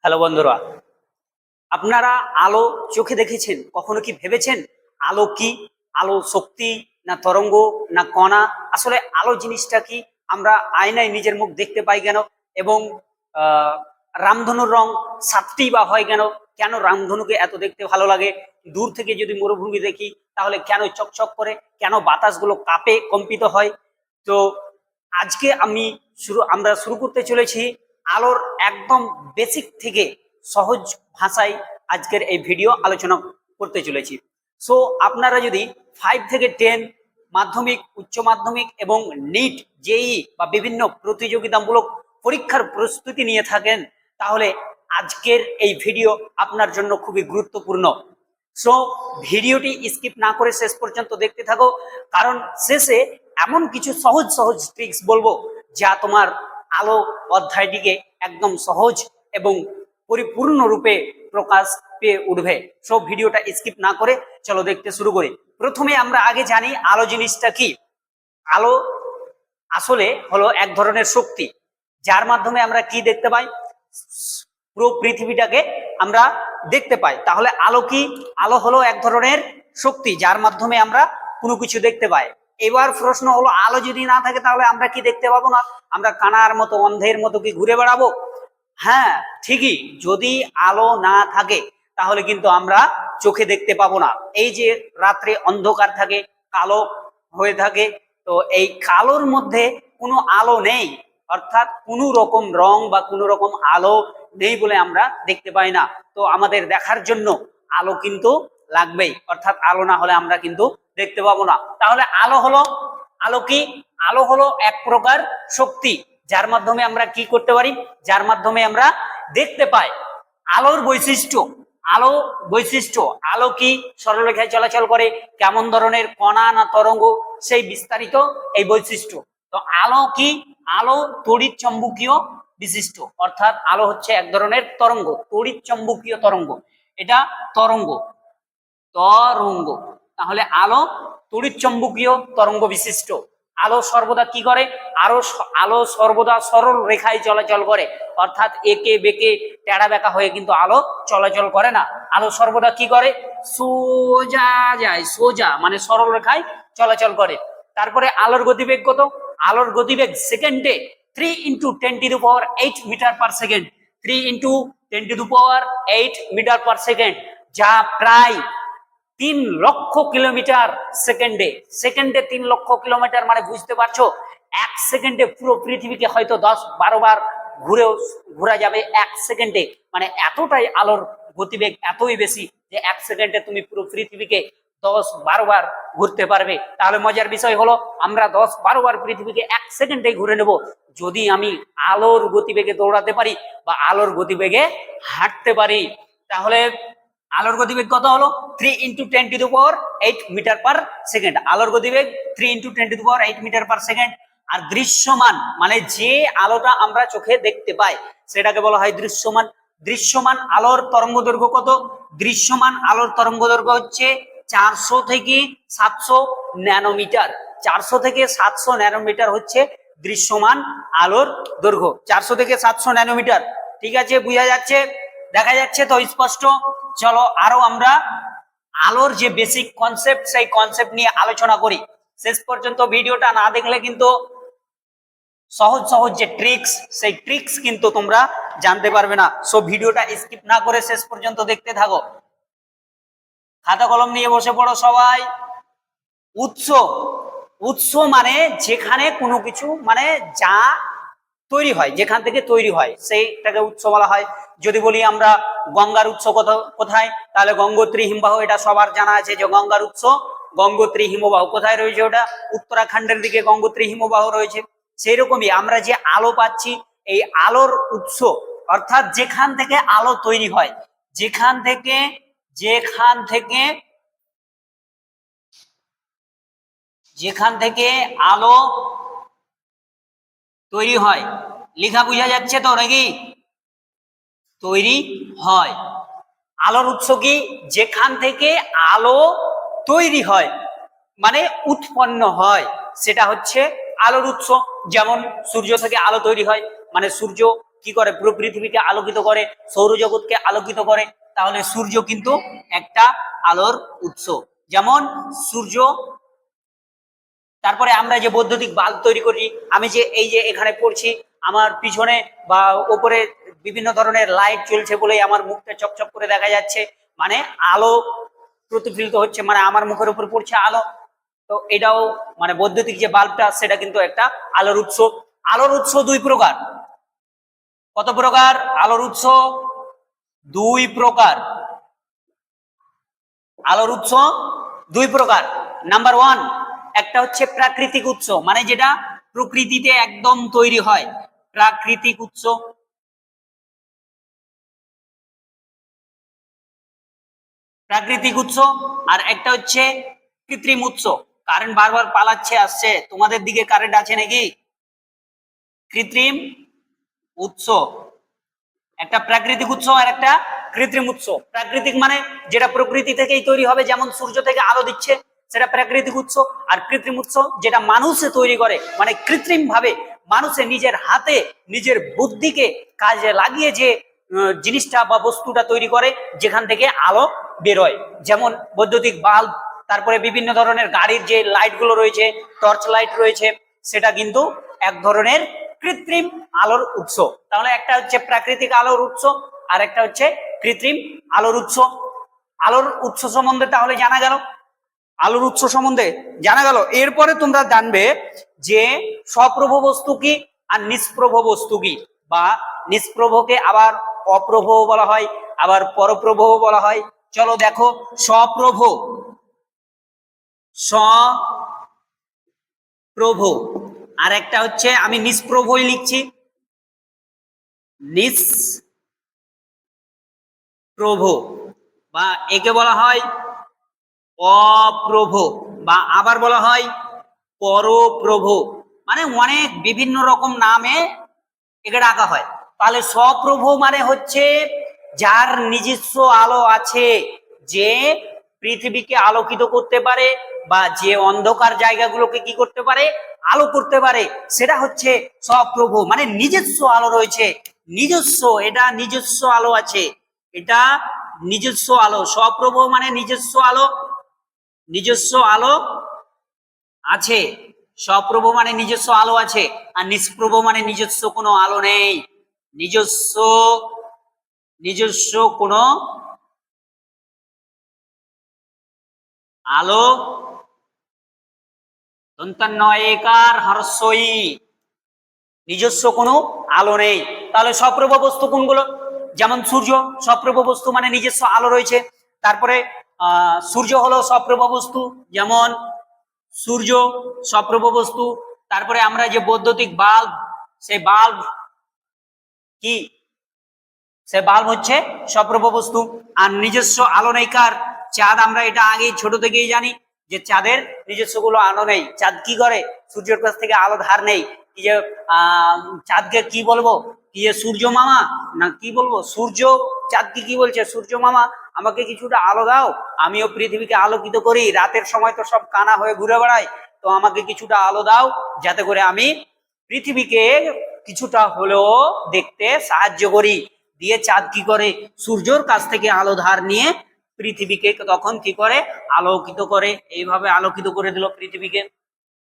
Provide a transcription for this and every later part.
Hello বন্ধুরা, আপনারা আলো চোখে দেখেছেন? কখনো কি ভেবেছেন আলো কি? আলো শক্তি না তরঙ্গ না কণা? আসলে আলো জিনিসটা কি? আমরা আয়নায় নিজের মুখ দেখতে পাই কেন? এবং আহ রামধনুর রং সাতটি বা হয় কেন? কেন রামধনুকে এত দেখতে ভালো লাগে? দূর থেকে যদি মরুভূমি দেখি তাহলে কেন চকচক করে? কেন বাতাসগুলো কাঁপে, কম্পিত হয়? তো আজকে আমরা শুরু করতে চলেছি আলোর একদম বেসিক থেকে সহজ ভাষায় আজকের এই ভিডিও আলোচনা করতে চলেছি। সো আপনারা যদি 5 থেকে 10 মাধ্যমিক, উচ্চ মাধ্যমিক এবং নিট, জেই বা বিভিন্ন প্রতিযোগিতামূলক পরীক্ষার প্রস্তুতি নিয়ে থাকেন, তাহলে আজকের এই ভিডিও আপনার জন্য খুবই গুরুত্বপূর্ণ। সো ভিডিওটি স্কিপ না করে শেষ পর্যন্ত দেখতে থাকো, কারণ শেষে এমন কিছু সহজ সহজ ট্রিক্স বলবো যা তোমার আলো অধ্যায়টিকে একদম সহজ এবং পরিপূর্ণরূপে প্রকাশ পেয়ে উঠবে। সব ভিডিওটা স্কিপ না করে চলো দেখতে শুরু করি। প্রথমে আমরা আগে জানি আলো জিনিসটা কি। আলো আসলে হলো এক ধরনের শক্তি, যার মাধ্যমে আমরা কি দেখতে পাই? পুরো পৃথিবীটাকে আমরা দেখতে পাই। তাহলে আলো কি? আলো হলো এক ধরনের শক্তি যার মাধ্যমে আমরা কোনো কিছু দেখতে পাই। এবার প্রশ্ন হলো, আলো যদি না থাকে তাহলে আমরা কি দেখতে পাবো না? আমরা কানার মতো, অন্ধের মতো কি ঘুরে বেড়াবো? হ্যাঁ, ঠিকই। যদি আলো না থাকে তাহলে কিন্তু আমরা চোখে দেখতে পাবো না। এই যে রাত্রে অন্ধকার থাকে, কালো হয়ে থাকে, তো এই কালোর মধ্যে কোনো আলো নেই, অর্থাৎ কোনো রকম রং বা কোনো রকম আলো নেই বলে আমরা দেখতে পাই না। তো আমাদের দেখার জন্য আলো কিন্তু লাগবেই, অর্থাৎ আলো না হলে আমরা কিন্তু দেখতে পাবো না। তাহলে আলো কি? আলো হলো এক প্রকার শক্তি যার মাধ্যমে আমরা কি করতে পারি? যার মাধ্যমে আমরা দেখতে পাই। আলোর বৈশিষ্ট্য, আলো বৈশিষ্ট্য, আলো কি? সরলরেখায় চলাচল করে, কেমন ধরনের, কণা না তরঙ্গ, সেই বিস্তারিত এই বৈশিষ্ট্য। তো আলো কি? আলো তড়িৎ চম্বকীয় বিশিষ্ট, অর্থাৎ আলো হচ্ছে এক ধরনের তরঙ্গ, তড়িৎ চম্বকীয় তরঙ্গ। এটা তরঙ্গ, তরঙ্গ। তাহলে আলো তড়িৎ চম্বকীয় তরঙ্গ বিশিষ্ট। আলো সর্বদা কি করে? আলো সর্বদা সরল রেখায় চলাচল করে, অর্থাৎ একে বেঁকে টেরা বেঁকা হয়ে কিন্তু আলো চলাচল করে না। আলো সর্বদা কি করে? সোজা যায়, সোজা মানে সরল রেখায় চলাচল করে। তারপরে আলোর গতিবেগ কত? আলোর গতিবেগ সেকেন্ডে 3 × 10⁸ মিটার/সেকেন্ড, 3 × 10⁸ মিটার/সেকেন্ড, যা প্রায় 3 লক্ষ কিলোমিটার সেকেন্ডে। সেকেন্ডে 3 লক্ষ কিলোমিটার মানে বুঝতে পারছো, 1 সেকেন্ডে পুরো পৃথিবীকে হয়তো 10-12 বার ঘোরা যাবে 1 সেকেন্ডে। মানে এতটাই আলোর গতিবেগ এতই বেশি যে 1 সেকেন্ডে তুমি পুরো পৃথিবীকে 10-12 বার ঘুরতে পারবে। তাহলে মজার বিষয় হলো, আমরা 10-12 বার পৃথিবীকে 1 সেকেন্ডে ঘুরে নেব যদি আমি আলোর গতিবেগে দৌড়াতে পারি বা আলোর গতিবেগে হাঁটতে পারি। তাহলে আলোর গতিবেগ কত হলো? 3 × 10⁸ মিটার/সেকেন্ড। আলোর গতিবেগ 3 × 10⁸ মিটার/সেকেন্ড। আর দৃশ্যমান মানে যে আলোটা আমরা চোখে দেখতে পাই সেটাকে বলা হয় দৃশ্যমান। দৃশ্যমান আলোর তরঙ্গ দৈর্ঘ্য কত? দৃশ্যমান আলোর তরঙ্গ দৈর্ঘ্য হচ্ছে 400 থেকে 700 ন্যানোমিটার। 400 থেকে 700 ন্যানোমিটার হচ্ছে দৃশ্যমান আলোর দৈর্ঘ্য। 400 থেকে 700 ন্যানোমিটার। ঠিক আছে, বোঝা যাচ্ছে? দেখা যাচ্ছে তো স্পষ্ট? চলো আরো আমরা আলোর যে বেসিক কনসেপ্ট, সেই কনসেপ্ট নিয়ে আলোচনা করি। শেষ পর্যন্ত ভিডিওটা না দেখলে কিন্তু সহজ সহজ যে ট্রিক্স, সেই ট্রিক্স কিন্তু তোমরা জানতে পারবে না। সো ভিডিওটা স্কিপ না করে শেষ পর্যন্ত দেখতে থাকো। খাতা কলম নিয়ে বসে পড়ো সবাই। উৎস, উৎস মানে যেখানে কোনো কিছু মানে যা তৈরি হয়, যেখান থেকে তৈরি হয় সেইটাকে উৎস বলা হয়। যদি বলি আমরা গঙ্গার উৎস কোথায়, তাহলে গঙ্গোত্রী হিমবাহ, এটা সবার জানা আছে যে গঙ্গার উৎস গঙ্গোত্রী হিমবাহ। কোথায় রয়েছে ওটা? উত্তরাখণ্ডের দিকে গঙ্গোত্রী হিমবাহ রয়েছে। সেই রকমই আমরা যে আলো পাচ্ছি, এই আলোর উৎস অর্থাৎ যেখান থেকে আলো তৈরি হয়, যেখান থেকে যেখান থেকে যেখান থেকে আলো তৈরি হয়। লেখা বোঝা যাচ্ছে তো নাকি? তৈরি হয়। আলোর উৎস কি? যেখান থেকে আলো তৈরি হয় মানে উৎপন্ন হয়, সেটা হচ্ছে আলোর উৎস। যেমন সূর্য থেকে আলো তৈরি হয়, মানে সূর্য কি করে, পুরো পৃথিবীকে আলোকিত করে, সৌরজগৎকে আলোকিত করে, তাহলে সূর্য কিন্তু একটা আলোর উৎস। যেমন সূর্য, তারপরে আমরা যে বৈদ্যুতিক বাল্ব তৈরি করি, আমি যে এই যে এখানে পড়ছি, আমার পিছনে বা ওপরে বিভিন্ন ধরনের লাইট চলছে বলেই আমার মুখটা চকচক করে দেখা যাচ্ছে, মানে আলো প্রতিফলিত হচ্ছে, মানে আমার মুখের উপর পড়ছে আলো। তো এটাও মানে বৈদ্যুতিক যে বাল্বটা সেটা কিন্তু একটা আলোর উৎস। আলোর উৎস দুই প্রকার। কত প্রকার আলোর উৎস? দুই প্রকার। আলোর উৎস দুই প্রকার। নাম্বার ওয়ান, একটা হচ্ছে প্রাকৃতিক উৎস, মানে যেটা প্রকৃতিতে একদম তৈরি হয়, প্রাকৃতিক উৎস। প্রাকৃতিক উৎস। আর একটা হচ্ছে কৃত্রিম উৎস। কারেন্ট বারবার পালাচ্ছে আসছে, তোমাদের দিকে কারেন্ট আছে নাকি? কৃত্রিম উৎস, একটা প্রাকৃতিক উৎস আর একটা কৃত্রিম উৎস। প্রাকৃতিক মানে যেটা প্রকৃতি থেকেই তৈরি হবে, যেমন সূর্য থেকে আলো দিচ্ছে, সেটা প্রাকৃতিক উৎস। আর কৃত্রিম উৎস যেটা মানুষে তৈরি করে, মানে কৃত্রিম ভাবে মানুষে নিজের হাতে নিজের বুদ্ধিকে কাজে লাগিয়ে যে জিনিসটা বা বস্তুটা তৈরি করে, যেখান থেকে আলো বেরোয়। যেমন বৈদ্যুতিক বাল্ব, তারপরে বিভিন্ন ধরনের গাড়ির যে লাইট গুলো রয়েছে, টর্চ লাইট রয়েছে, সেটা কিন্তু এক ধরনের কৃত্রিম আলোর উৎস। তাহলে একটা হচ্ছে প্রাকৃতিক আলোর উৎস আর একটা হচ্ছে কৃত্রিম আলোর উৎস। আলোর উৎস সম্বন্ধে তাহলে জানা গেল, আলোর উৎস সম্বন্ধে জানা গেল। এরপরে তোমরা জানবে যে স্বপ্রভ বস্তু কি আর নিষ্প্রভ বস্তু কি, বা নিষ্প্রভকে আবার অপ্রভ বলা হয়, আবার পরপ্রভ বলা হয়। চলো দেখো, স্বপ্রভ, স্বপ্রভ, আর একটা হচ্ছে আমি নিষ্প্রভই লিখছি, নিষ্প্রভ, বা একে বলা হয় অপ্রভ, বা আবার বলা হয় পরপ্রভ, মানে অনেক বিভিন্ন রকম নামে একে ডাকা হয়। তাহলে স্বপ্রভ মানে হচ্ছে যার নিজস্ব আলো আছে, যে পৃথিবীকে আলোকিত করতে পারে, বা যে অন্ধকার জায়গাগুলোকে কি করতে পারে, আলো করতে পারে, সেটা হচ্ছে স্বপ্রভ, মানে নিজস্ব আলো রয়েছে, নিজস্ব, এটা নিজস্ব আলো আছে, এটা নিজস্ব আলো। স্বপ্রভ মানে নিজস্ব আলো, নিজস্ব আলো আছে। স্বপ্রভ মানে নিজস্ব আলো আছে, আর নিষ্প্রভ মানে নিজস্ব কোনো আলো নেই, নিজস্ব নিজস্ব কোনো আলো, দন্তান্নয়কার হর্ষই, নিজস্ব কোনো আলো নেই। তাহলে স্বপ্রভ বস্তু কোনগুলো? যেমন সূর্য, স্বপ্রভ বস্তু মানে নিজস্ব আলো রয়েছে। তারপরে সূর্য হলো স্বপ্রভ বস্তু, যেমন সূর্য স্বপ্রভ বস্তু। তারপরে আমরা যে বৈদ্যুতিক বাল্ব, সেই বাল্ব কি, সে বাল্ব হচ্ছে স্বপ্রভ বস্তু। আর নিজস্ব আলো নেই কার? চাঁদ, আমরা এটা আগেই ছোট থেকেই জানি যে চাঁদের নিজস্ব কোনো আলো নেই। চাঁদ কি করে? সূর্যের কাছ থেকে আলো ধার নেই। কি যে চাঁদকে কি বলবো, কি যে সূর্য মামা, না কি বলবো, সূর্য চাঁদকে কি বলছে, সূর্য মামা আমাকে কিছুটা আলো দাও, আমিও পৃথিবীকে আলোকিত করি, রাতের সময় তো সব কানা হয়ে ঘুরে বেড়াই, তো আমাকে কিছুটা আলো দাও, যাতে করে আমি পৃথিবীকে কিছুটা হলেও দেখতে সাহায্য করি। দিয়ে চাঁদ কি করে, সূর্যর কাছ থেকে আলো ধার নিয়ে পৃথিবীকে তখন কি করে, আলোকিত করে, এইভাবে আলোকিত করে দিল পৃথিবীকে।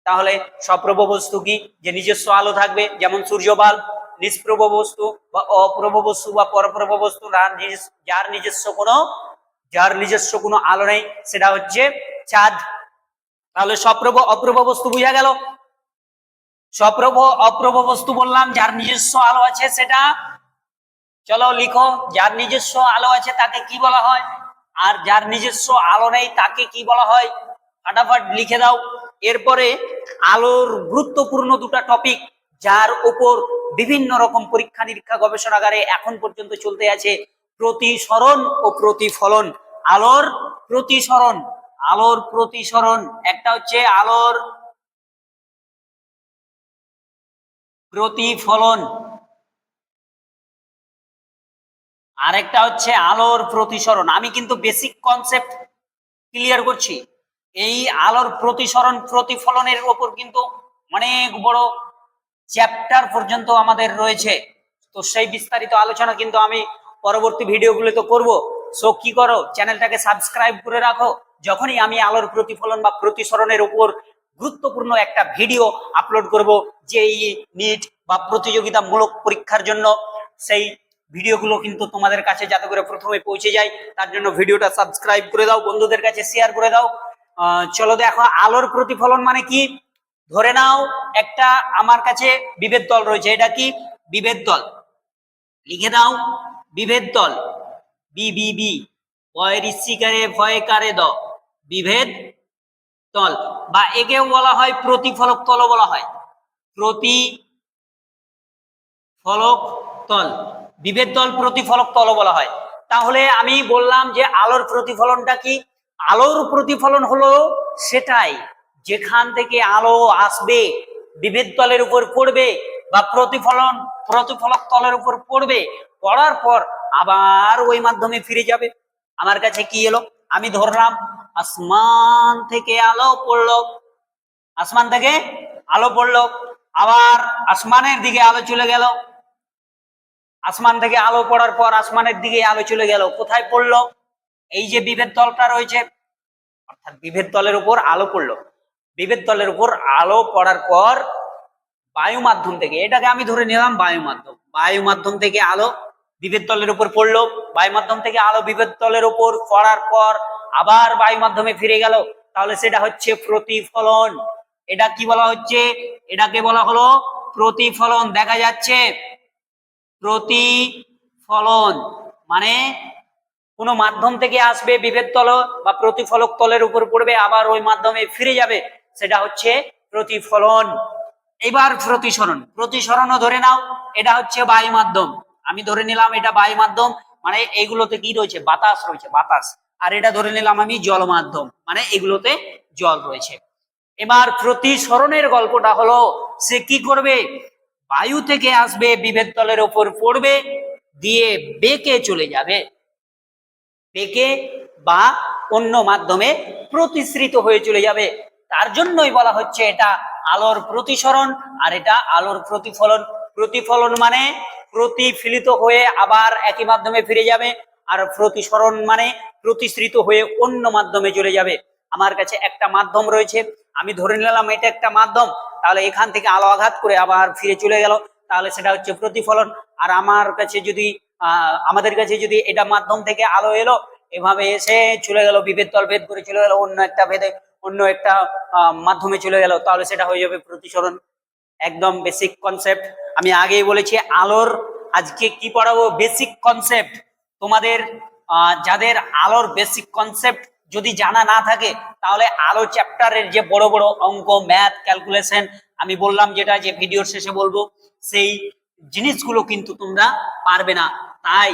তাহলে স্বপ্রভ বস্তু কি, যে নিজস্ব আলো থাকবে, যেমন সূর্য বাল্ব। নিষ্প্রভ বস্তু বা অপ্রভ বস্তু বা পরপ্রভ বস্তু, যার নিজস্ব কোনো আলো নেই, সেটা হচ্ছে চাঁদ। তাহলে স্বপ্রভ অপ্রভ বস্তু বুঝা গেল। স্বপ্রভ অপ্রভ বস্তু বললাম, যার নিজস্ব আলো আছে সেটা, চলো লিখো, যার নিজস্ব আলো আছে তাকে কি বলা হয়, আর যার নিজস্ব আলো নেই তাকে কি বলা হয়, ফাটাফাট লিখে দাও। এরপরে আলোর গুরুত্বপূর্ণ দুটা টপিক, যার উপর বিভিন্ন রকম পরীক্ষা নিরীক্ষা গবেষণাগারে এখন পর্যন্ত চলতে আছে, প্রতিসরণ ও প্রতিফলন। আলোর প্রতিসরণ, আলোর প্রতিসরণ, একটা হচ্ছে আলোর প্রতিফলন, আরেকটা হচ্ছে আলোর প্রতিসরণ। আমি কিন্তু বেসিক কনসেপ্ট ক্লিয়ার করছি। এই আলোর প্রতিসরণ প্রতিফলনের ওপর কিন্তু অনেক বড় চ্যাপ্টার পর্যন্ত আমাদের রয়েছে। তো সেই বিস্তারিত আলোচনা কিন্তু আমি পরবর্তী ভিডিওগুলোতে করব। সো কি করো, চ্যানেলটাকে সাবস্ক্রাইব করে রাখো। যখনই আমি আলোর প্রতিফলন বা প্রতিসরণের উপর গুরুত্বপূর্ণ একটা ভিডিও আপলোড করব, যেই নিট বা প্রতিযোগিতামূলক পরীক্ষার জন্য, সেই ভিডিওগুলো কিন্তু তোমাদের কাছে যাতে করে প্রথমে পৌঁছে যায়, তার জন্য ভিডিওটা সাবস্ক্রাইব করে দাও, বন্ধুদের কাছে শেয়ার করে দাও। চলো দেখো, আলোর প্রতিফলন মানে কি। ধরে নাও একটা আমার কাছে বিভেদ তল রয়েছে, এটা কি বিভেদ তল, লিখে দাও বিভেদ তল, বিবিবি, ভয় ঋষিকারে ভয় কারে দ, বিভেদ তল, বা একেও বলা হয় প্রতিফলক তল বলা হয়, প্রতিফলক তল, বিভেদ তল প্রতিফলক তল বলা হয়। তাহলে আমি বললাম যে আলোর প্রতিফলনটা কি। আলোর প্রতিফলন হলো সেটাই যেখান থেকে আলো আসবে, বিভেদ তলের উপর পড়বে বা প্রতিফলক তলের উপর পড়বে, পড়ার পর আবার ওই মাধ্যমে ফিরে যাবে। আমার কাছে কি এলো, আমি ধরলাম আসমান থেকে আলো পড়লো, আসমান থেকে আলো পড়লো, আবার আসমানের দিকে আলো চলে গেল, আসমান থেকে আলো পড়ার পর আসমানের দিকে আলো চলে গেল, কোথায় পড়লো, এই যে বিভেদ তলটা রয়েছে, অর্থাৎ বিভেদ তলের উপর আলো পড়লো, বিভেদ তলের উপর আলো পড়ার পর বায়ু মাধ্যম থেকে, এটাকে আমি ধরে নিলাম বায়ু মাধ্যম, বায়ু মাধ্যম থেকে আলো বিভেদ তলের উপর পড়লো, বায়ু মাধ্যম থেকে আলো বিভেদ তলের উপর পড়ার পর আবার বায়ু মাধ্যমে ফিরে গেল, তাহলে সেটা হচ্ছে প্রতিফলন। এটা কি বলা হচ্ছে, এটাকে বলা হলো প্রতিফলন। দেখা যাচ্ছে প্রতিফলন মানে কোনো মাধ্যম থেকে আসবে বিভেদ তল বা প্রতিফলক তলের উপর পড়বে, আবার ওই মাধ্যমে ফিরে যাবে, সেটা হচ্ছে প্রতিফলন। এবার প্রতিসরণ, প্রতিসরণও ধরে নাও এটা হচ্ছে বায়ু মাধ্যম, আমি ধরে নিলাম এটা বায়ু মাধ্যম, মানে এইগুলোতে কি রয়েছে, বাতাস রয়েছে, বাতাস। আর এটা ধরে নিলাম আমি জল মাধ্যম, মানে এগুলোতে জল রয়েছে। এবার প্রতিসরণের গল্পটা হলো, সে কি করবে, বায়ু থেকে আসবে, বিভেদ তলের উপর পড়বে, দিয়ে বেঁকে চলে যাবে, বেঁকে বা অন্য মাধ্যমে প্রতিসৃত হয়ে চলে যাবে। তার জন্যই বলা হচ্ছে এটা আলোর প্রতিসরণ আর এটা আলোর প্রতিফলন। প্রতিফলন মানে প্রতিফলিত হয়ে আবার একই মাধ্যমে ফিরে যাবে, আর প্রতিসরণ মানে প্রতিসৃত হয়ে অন্য মাধ্যমে চলে যাবে। আমার কাছে একটা মাধ্যম রয়েছে, আমি ধরে নিলাম এটা একটা মাধ্যম, তাহলে এখান থেকে আলো আঘাত করে আবার ফিরে চলে গেল, তাহলে সেটা হচ্ছে প্রতিফলন। আর আমার কাছে যদি আমাদের কাছে যদি এটা মাধ্যম থেকে আলো এলো, এভাবে এসে চলে গেল, বিভেদ তল ভেদ করে চলে গেল, অন্য একটা ভেদে অন্য একটা মাধ্যমে চলে গেল, তাহলে সেটা হয়ে যাবে প্রতিসরণ। একদম বেসিক কনসেপ্ট, আমি আগেই বলেছি আলোর আজকে কি পড়াবো, বেসিক কনসেপ্ট। তোমাদের যাদের আলোর বেসিক কনসেপ্ট যদি জানা না থাকে, তাহলে আলো চ্যাপ্টারের যে বড় বড় অঙ্ক, ম্যাথ, ক্যালকুলেশন আমি বললাম যেটা, যে ভিডিওর শেষে বলবো, সেই জিনিসগুলো কিন্তু তোমরা পারবে না। তাই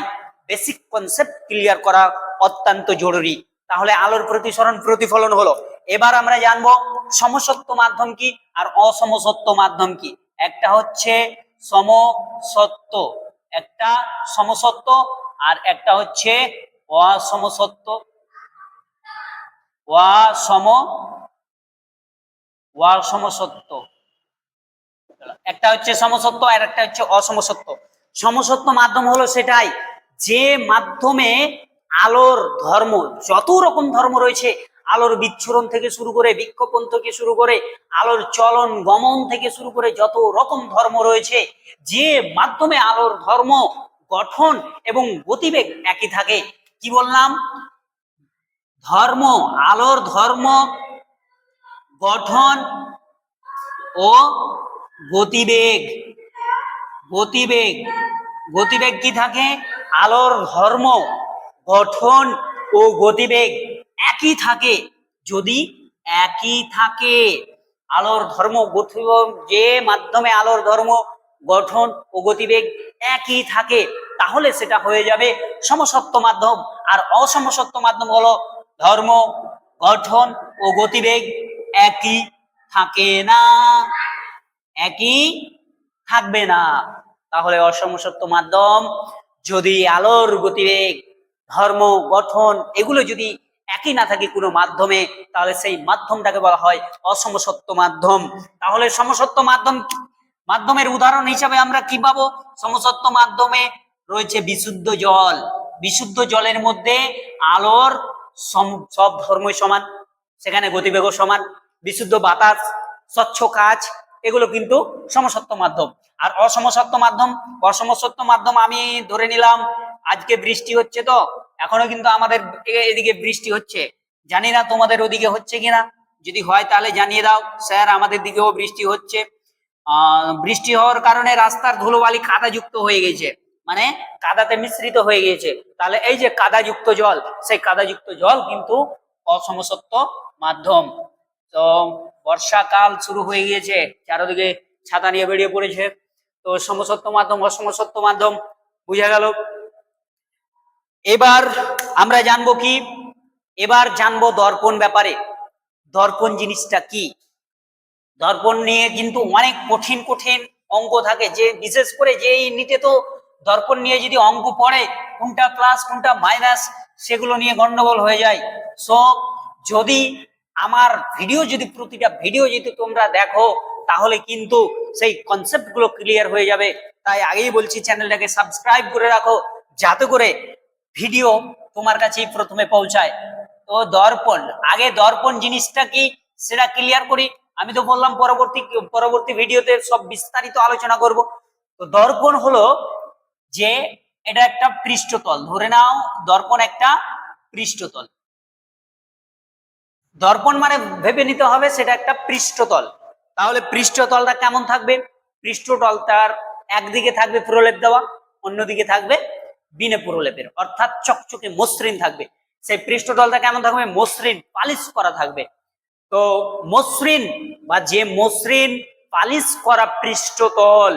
বেসিক কনসেপ্ট ক্লিয়ার করা অত্যন্ত জরুরি। তাহলে আলোর প্রতিসরণ প্রতিফলন হলো। এবার আমরা জানবো সমসত্ব মাধ্যম কি আর অসমসত্ব মাধ্যম কি। একটা হচ্ছে সমসত্ব, একটা সমসত্ব, আর একটা হচ্ছে অসমসত্ব, অসমসত্ব। একটা হচ্ছে সমসত্ব আর একটা হচ্ছে অসমসত্ব। সমসত্ব মাধ্যম হলো সেটাই যে মাধ্যমে আলোর ধর্ম, যত রকম ধর্ম রয়েছে, আলোর বিচ্ছুরণ থেকে শুরু করে, বিক্ষেপণ থেকে শুরু করে, আলোর চলন গমন থেকে শুরু করে যত রকম ধর্ম রয়েছে, যে মাধ্যমে আলোর ধর্ম, গঠন এবং গতিবেগ একই থাকে। কি বললাম, ধর্ম, আলোর ধর্ম, গঠন ও গতিবেগ। গতিবেগ, গতিবেগ কি থাকে, আলোর ধর্ম, গঠন ও গতিবেগ একই থাকে। যদি একই থাকে, আলোর ধর্ম গঠন, যে মাধ্যমে আলোর ধর্ম, গঠন ও গতিবেগ একই থাকে, তাহলে সেটা হয়ে যাবে সমসত্ব মাধ্যম। আর অসমসত্ব মাধ্যম হলো ধর্ম, গঠন ও গতিবেগ একই থাকে না, একই থাকবে না, তাহলে অসমসত্ব মাধ্যম। যদি আলোর গতিবেগ, ধর্ম, গঠন এগুলো যদি একই না থাকে কোনো মাধ্যমে, তাহলে সেই মাধ্যমটাকে বলা হয় অসমসত্ব মাধ্যম। তাহলে সমসত্ব মাধ্যম মাধ্যমের উদাহরণ হিসাবে আমরা কি পাবো? সমসত্ব মাধ্যমে রয়েছে বিশুদ্ধ জল। বিশুদ্ধ জলের মধ্যে আলোর সব ধর্মই সমান, সেখানে গতিবেগও সমান। বিশুদ্ধ বাতাস, স্বচ্ছ কাচ, এগুলো কিন্তু সমসত্ব মাধ্যম। আর অসমসত্ব মাধ্যম, অসমসত্ব মাধ্যম আমি ধরে নিলাম আজকে বৃষ্টি হচ্ছে, তো এখনো কিন্তু আমাদের এদিকে বৃষ্টি হচ্ছে, জানি না তোমাদের ওদিকে হচ্ছে কিনা। যদি হয় তাহলে জানিয়ে দাও, স্যার আমাদের দিকেও বৃষ্টি হচ্ছে। বৃষ্টি হওয়ার কারণে রাস্তার ধুলোবালি কাদাযুক্ত হয়ে গেছে, মানে কাদাতে মিশ্রিত হয়ে গেছে। তাহলে এই যে কাদাযুক্ত জল, সেই কাদাযুক্ত জল কিন্তু অসমসত্ব মাধ্যম। তো বর্ষাকাল শুরু হয়ে গিয়েছে, চারদিকে ছাতা নিয়ে বেরিয়ে পড়েছে। তো সমসত্ব মাধ্যম, অসমসত্ব মাধ্যম বুঝা গেল। এবার আমরা জানবো কি? এবার জানবো দর্পণ ব্যাপারে। দর্পণ জিনিসটা কি? দর্পণ নিয়ে কিন্তু অনেক কঠিন কঠিন অঙ্ক থাকে, যে বিশেষ করে যে এই নিটে তো দর্পণ নিয়ে যদি অঙ্ক পড়ে, কোনটা প্লাস কোনটা মাইনাস সেগুলো নিয়ে গন্ডগোল হয়ে যায়। সো যদি আমার ভিডিও, যদি প্রতিটা ভিডিও যদি তোমরা দেখো, তাহলে কিন্তু সেই কনসেপ্ট গুলো ক্লিয়ার হয়ে যাবে। তাই আগেই বলছি, চ্যানেলটাকে সাবস্ক্রাইব করে রাখো, যাতে করে ভিডিও তোমার কাছেই প্রথমে পৌঁছায়। তো দর্পণ, আগে দর্পণ জিনিসটা কি সেটা ক্লিয়ার করি। আমি তো বললাম পরবর্তী ভিডিওতে সব বিস্তারিত আলোচনা করব। তো দর্পণ হলো যে এটা একটা পৃষ্ঠতল, ধরে নাও দর্পণ একটা পৃষ্ঠতল। দর্পণ মানে ভেবে নিতে হবে সেটা একটা পৃষ্ঠতল। তাহলে পৃষ্ঠতলটা কেমন থাকবে? পৃষ্ঠতলটার একদিকে থাকবে প্রলেপ দেওয়া, অন্যদিকে থাকবে বিনা প্রলেপের, অর্থাৎ চকচকে মসৃণ থাকবে। সেই পৃষ্ঠতলটা কেমন থাকবে? মসৃণ, পালিশ করা থাকবে। তো মসৃণ বা যে মসৃণ পালিশ করা পৃষ্ঠতল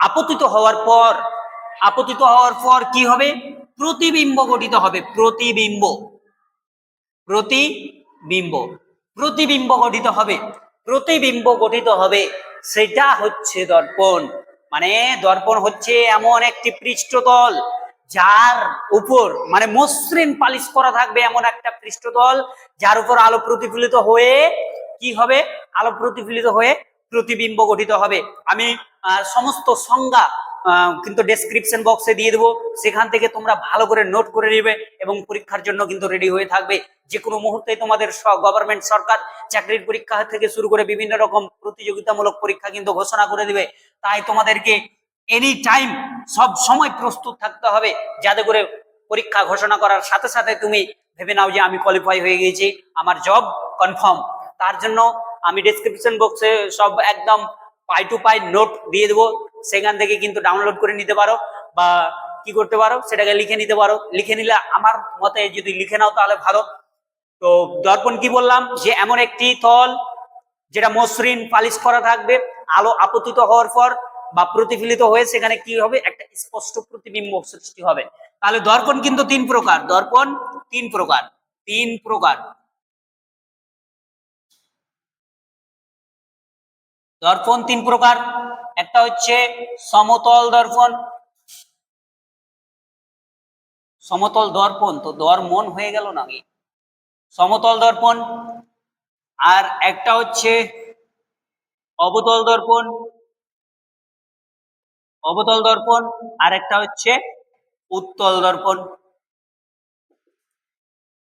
আপতিত হওয়ার পর কি হবে? প্রতিবিম্ব গঠিত হবে। প্রতিবিম্ব, প্রতিবিম্ব, প্রতিবিম্ব গঠিত হবে। প্রতিবিম্ব গঠিত হবে, সেটা হচ্ছে দর্পণ। মানে দর্পণ হচ্ছে এমন একটি পৃষ্ঠতল যার উপর, মানে মসৃণ পালিশ করা থাকবে এমন একটা পৃষ্ঠতল যার উপর আলো প্রতিফলিত হয়ে কি হবে? আলো প্রতিফলিত হয়ে প্রতিবিম্ব গঠিত হবে। আমি সমস্ত সংজ্ঞা কিন্তু ডেসক্রিপশন বক্সে দিয়ে দেবো, সেখান থেকে তোমরা ভালো করে নোট করে নেবে এবং পরীক্ষার জন্য কিন্তু রেডি হয়ে থাকবে। যে কোনো মুহূর্তে তোমাদের গভর্নমেন্ট সরকার চাকরির পরীক্ষা থেকে শুরু করে বিভিন্ন রকম প্রতিযোগিতামূলক পরীক্ষা কিন্তু ঘোষণা করে দিবে। তাই তোমাদেরকে এনি টাইম সব সময় প্রস্তুত থাকতে হবে, যাতে করে পরীক্ষা ঘোষণা করার সাথে সাথে তুমি ভেবে নাও যে আমি কোয়ালিফাই হয়ে গেছি, আমার জব কনফার্ম। তার জন্য আমি ডেসক্রিপশন বক্সে সব একদম পাই টু পাই নোট দিয়ে দেবো, সেখান থেকে কিন্তু ডাউনলোড করে নিতে পারো বা কি করতে পারো সেটাকে লিখে নিতে পারো। লিখে নিলে আমার মতে যদি লিখে নাও তাহলে ভালো। তো দর্পণ কি বললাম? যে এমন একটি তল যেটা মসৃণ পালিশ করা থাকবে, আলো আপতিত হওয়ার পর বা প্রতিফলিত হয়ে সেখানে কি হবে? একটা স্পষ্ট প্রতিবিম্ব সৃষ্টি হবে। তাহলে দর্পণ কিন্তু তিন প্রকার। দর্পণ তিন প্রকার, তিন প্রকার। দর্পণ তিন প্রকার। একটা হচ্ছে সমতল দর্পণ, সমতল দর্পণ তো দর্পণ হয়ে গেল নাকি? সমতল দর্পণ। আর একটা হচ্ছে অবতল দর্পণ, অবতল দর্পণ। আর একটা হচ্ছে উত্তল দর্পণ।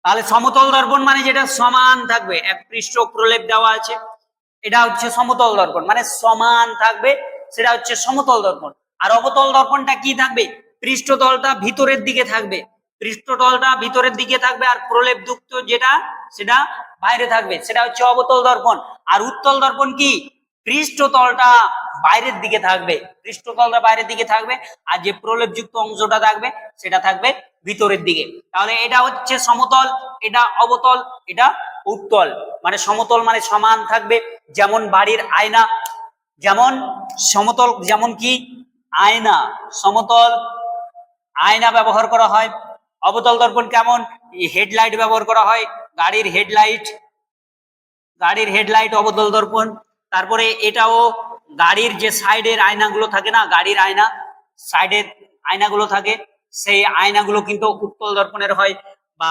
তাহলে সমতল দর্পণ মানে যেটা সমান থাকবে, এক পৃষ্ঠ প্রলেপ দেওয়া আছে, এটা হচ্ছে সমতল দর্পণ, মানে সমান থাকবে, সেটা হচ্ছে সমতল দর্পণ। আর অবতল দর্পণটা কি থাকবে? পৃষ্ঠতলটা ভিতরের দিকে থাকবে, পৃষ্ঠতলটা ভিতরের দিকে থাকবে আর প্রলেপ যুক্ত যেটা সেটা বাইরে থাকবে, সেটা হচ্ছে অবতল দর্পণ। আর উত্তল দর্পণ কি? পৃষ্ঠতলটা বাইরের দিকে থাকবে, পৃষ্ঠতলটা বাইরের দিকে থাকবে আর যে প্রলেপ যুক্ত অংশটা থাকবে সেটা থাকবে ভিতরের দিকে। তাহলে এটা হচ্ছে সমতল, এটা অবতল, এটা উত্তল। মানে সমতল মানে সমান থাকবে, যেমন বাড়ির আয়না, যেমন সমতল, যেমন কি আয়না, সমতল আয়না ব্যবহার করা হয়। অবতল দর্পণ কেমন? হেডলাইট ব্যবহার করা হয়, গাড়ির হেডলাইট, গাড়ির হেডলাইট অবতল দর্পণ। তারপরে এটাও গাড়ির যে সাইডের আয়নাগুলো থাকে না, গাড়ির আয়না, সাইডের আয়নাগুলো থাকে, সেই আয়নাগুলো কিন্তু উত্তল দর্পণের হয়। বা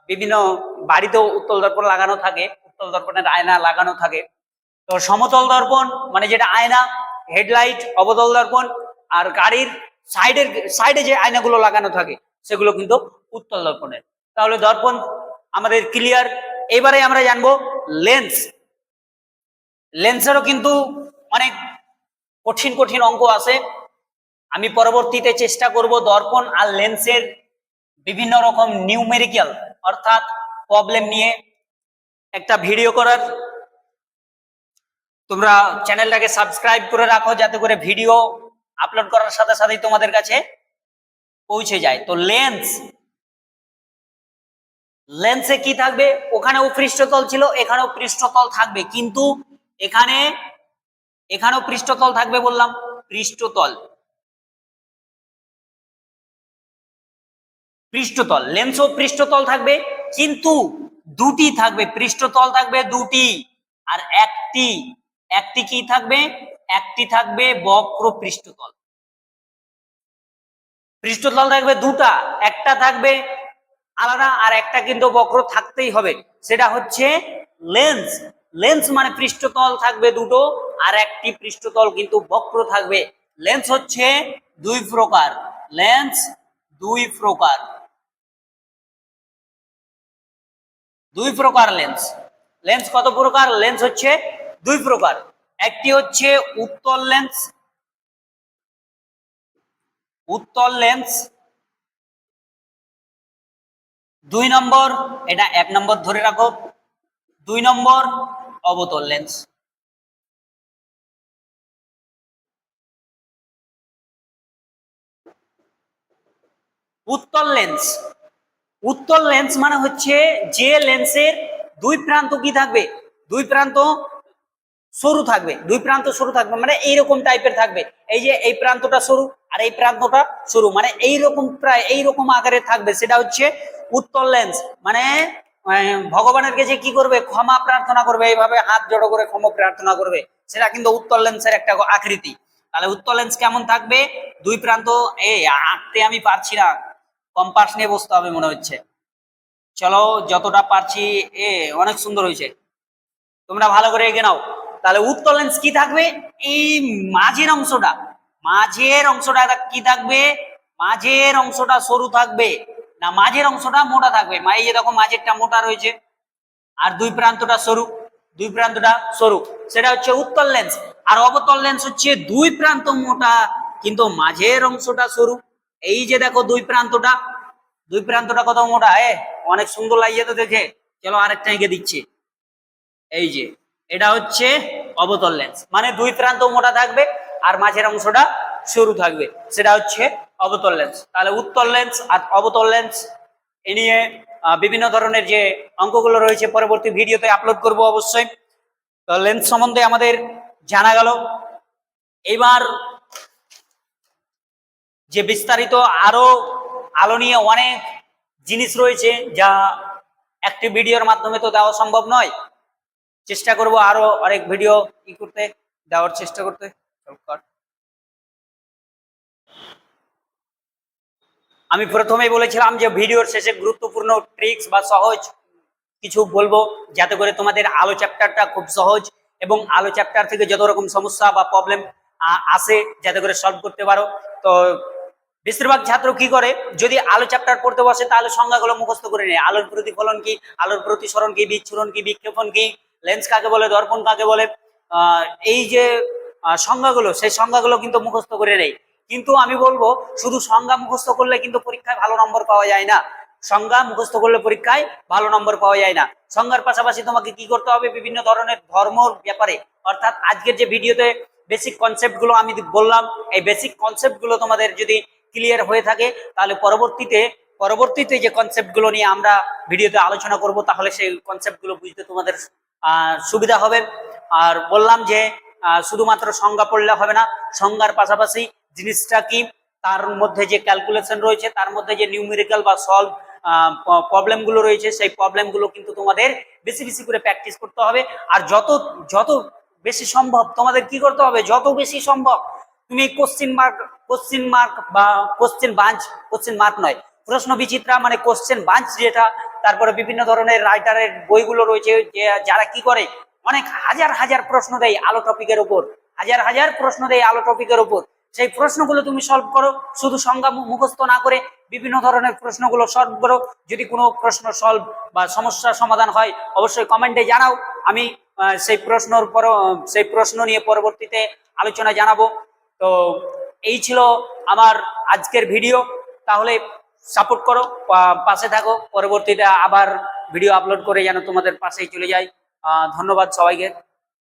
বিভিন্ন বাড়িতেও উত্তল দর্পণ লাগানো থাকে, উত্তল দর্পণের আয়না লাগানো থাকে। তো সমতল দর্পণ মানে যেটা আয়না, হেডলাইট, অবতল দর্পণ, আর গাড়ির সাইডে যে আয়নাগুলো লাগানো থাকে সেগুলো কিন্তু উত্তল দর্পণের। তাহলে দর্পণ আমাদের ক্লিয়ার। এবারে আমরা জানবো লেন্স। লেন্সেরও কিন্তু অনেক কঠিন কঠিন অঙ্ক আছে। আমি পরবর্তীতে চেষ্টা করব দর্পণ আর লেন্সের বিভিন্ন রকম নিউমেরিক্যাল অর্থাৎ প্রবলেম নিয়ে একটা ভিডিও করার। তোমরা চ্যানেলটাকে সাবস্ক্রাইব করে রাখো যাতে করে ভিডিও আপলোড করার সাথে সাথেই তোমাদের কাছে পৌঁছে যায়। তো লেন্সে কি থাকবে? ওখানেও পৃষ্ঠতল ছিল, এখানেও পৃষ্ঠতল থাকবে, কিন্তু এখানেও পৃষ্ঠতল থাকবে বললাম। পৃষ্ঠতল লেন্সও পৃষ্ঠতল থাকবে, কিন্তু দুটি থাকবে, পৃষ্ঠতল থাকবে দুটি, আর একটি কি থাকবে? একটি থাকবে বক্র পৃষ্ঠতল। পৃষ্ঠতল থাকবে দুটা, একটা থাকবে আলাদা আর একটা কিন্তু বক্র থাকতেই হবে, সেটা হচ্ছে লেন্স। লেন্স মানে পৃষ্ঠতল থাকবে দুটো আর একটি পৃষ্ঠতল কিন্তু বক্র থাকবে। লেন্স হচ্ছে দুই প্রকার। লেন্স দুই প্রকার। লেন্স কত প্রকার? লেন্স হচ্ছে দুই প্রকার। একটি হচ্ছে উত্তল লেন্স, 2 নম্বর, এটা 1 নম্বর ধরে রাখো, 2 নম্বর অবতল লেন্স। উত্তল লেন্স মানে হচ্ছে যে লেন্সের দুই প্রান্ত কি থাকবে? দুই প্রান্ত সরু থাকবে, মানে এইরকম টাইপের থাকবে। এই যে এই প্রান্তটা সরু আর এই প্রান্তটা সরু, মানে এইরকম প্রায় এইরকম আকারে থাকবে, সেটা হচ্ছে উত্তল লেন্স। মানে ভগবানের কাছে কি করবে? ক্ষমা প্রার্থনা করবে, এইভাবে হাত জড়ো করে ক্ষমা প্রার্থনা করবে, সেটা কিন্তু উত্তল লেন্সের একটা আকৃতি। তাহলে উত্তল লেন্স কেমন থাকবে? দুই প্রান্ত, আঁকতে আমি পারছি না, কম্পাস নিয়ে বসতে হবে মনে হচ্ছে। চলো যতটা পারছি, অনেক সুন্দর হয়েছে, তোমরা ভালো করে এগিয়ে নাও। তাহলে উত্তল লেন্স কি থাকবে? এই মাঝের অংশটা কি থাকবে? মাঝের অংশটা সরু থাকবে না মাঝের অংশটা মোটা থাকবে? এই যে দেখো মাঝেরটা মোটা রয়েছে আর দুই প্রান্তটা সরু, সেটা হচ্ছে উত্তল লেন্স। আর অবতল লেন্স হচ্ছে দুই প্রান্ত মোটা কিন্তু মাঝের অংশটা সরু। এই যে দেখো দুই প্রান্তটা কত মোটা, অনেক সুন্দর লাগছে তো দেখে। চলো আরেকটা এঁকে দিচ্ছি। এই যে এটা হচ্ছে অবতল লেন্স, মানে দুই প্রান্ত মোটা থাকবে আর মাঝের অংশটা সরু থাকবে, সেটা হচ্ছে অবতল লেন্স। তাহলে উত্তল লেন্স আর অবতল লেন্স এ নিয়ে বিভিন্ন ধরনের যে অঙ্কগুলো রয়েছে পরবর্তী ভিডিওতে আপলোড করব অবশ্যই। তো লেন্স সম্বন্ধে আমাদের জানা গেল। এবার যে বিস্তারিত আলো নিয়ে অনেক জিনিস রয়েছে যা একটি ভিডিওর মাধ্যমে তো দেওয়া সম্ভব নয়, চেষ্টা করব আরো অনেক ভিডিও দেওয়ার চেষ্টা করতে। আমি প্রথমেই বলেছিলাম যে ভিডিওর শেষে গুরুত্বপূর্ণ ট্রিক্স বা সহজ কিছু বলবো, যাতে করে তোমাদের আলো চ্যাপ্টারটা খুব সহজ এবং আলো চ্যাপ্টার থেকে যত রকম সমস্যা বা প্রবলেম আসে যাতে করে সলভ করতে পারো। তো বেশিরভাগ ছাত্র কি করে, যদি আলো চ্যাপ্টার পড়তে বসে তাহলে সংজ্ঞাগুলো মুখস্থ করে নেয়। আলোর প্রতিফলন কি, আলোর প্রতিসরণ কি, বিচ্ছুরণ কি, বিক্ষেপণ কি, লেন্স কাকে বলে, দর্পণ কাকে বলে, এই যে সংজ্ঞাগুলো, সেই সংজ্ঞাগুলো কিন্তু মুখস্থ করে নেয়। কিন্তু আমি বলবো শুধু সংজ্ঞা মুখস্থ করলে কিন্তু পরীক্ষায় ভালো নম্বর পাওয়া যায় না। সংজ্ঞা মুখস্থ করলে পরীক্ষায় ভালো নম্বর পাওয়া যায় না। সংজ্ঞার পাশাপাশি তোমাকে কি করতে হবে? বিভিন্ন ধরনের ধর্মর ব্যাপারে, অর্থাৎ আজকের যে ভিডিওতে বেসিক কনসেপ্ট গুলো আমি বললাম, এই বেসিক কনসেপ্ট গুলো তোমাদের যদি ক্লিয়ার হয়ে থাকে তাহলে পরবর্তীতে যে কনসেপ্ট গুলো নিয়ে আমরা ভিডিওতে আলোচনা করব, তাহলে সেই কনসেপ্ট গুলো বুঝতে তোমাদের সুবিধা হবে। আর বললাম যে শুধুমাত্র সংজ্ঞা পড়লে হবে না, সংজ্ঞার পাশাপাশি জিনিসটা কি, তার মধ্যে যে ক্যালকুলেশন রয়েছে, তার মধ্যে যে নিউমেরিক্যাল বা সলভ প্রবলেম গুলো রয়েছে, সেই প্রবলেম গুলো কিন্তু তোমাদের বেশি বেশি করে প্র্যাকটিস করতে হবে। আর যত বেশি সম্ভব তোমাদের কি করতে হবে? যত বেশি সম্ভব তুমি কোশ্চিন মার্ক বা কোশ্চেন মার্ক নয়, প্রশ্ন বিচিত্রা মানে কোশ্চেন বাঞ্চ যেটা, তারপরে বিভিন্ন ধরনের রাইটারের বইগুলো রয়েছে, যে যারা কি করে অনেক হাজার হাজার প্রশ্ন দেয় আলো টপিকের উপর, হাজার হাজার প্রশ্ন দেয় আলো টপিকের উপর। সেই প্রশ্নগুলো তুমি সলভ করো, শুধু সংজ্ঞা মুখস্থ না করে বিভিন্ন ধরনের প্রশ্নগুলো সলভ করো। যদি কোনো প্রশ্ন সলভ বা সমস্যার সমাধান হয় অবশ্যই কমেন্টে জানাও, আমি সেই প্রশ্ন নিয়ে পরবর্তীতে আলোচনা জানাবো। তো এই ছিল আমার আজকের ভিডিও। তাহলে সাপোর্ট করো, পাশে থাকো, পরবর্তীতে আবার ভিডিও আপলোড করে যেন তোমাদের পাশেই চলে যায়। ধন্যবাদ সবাইকে।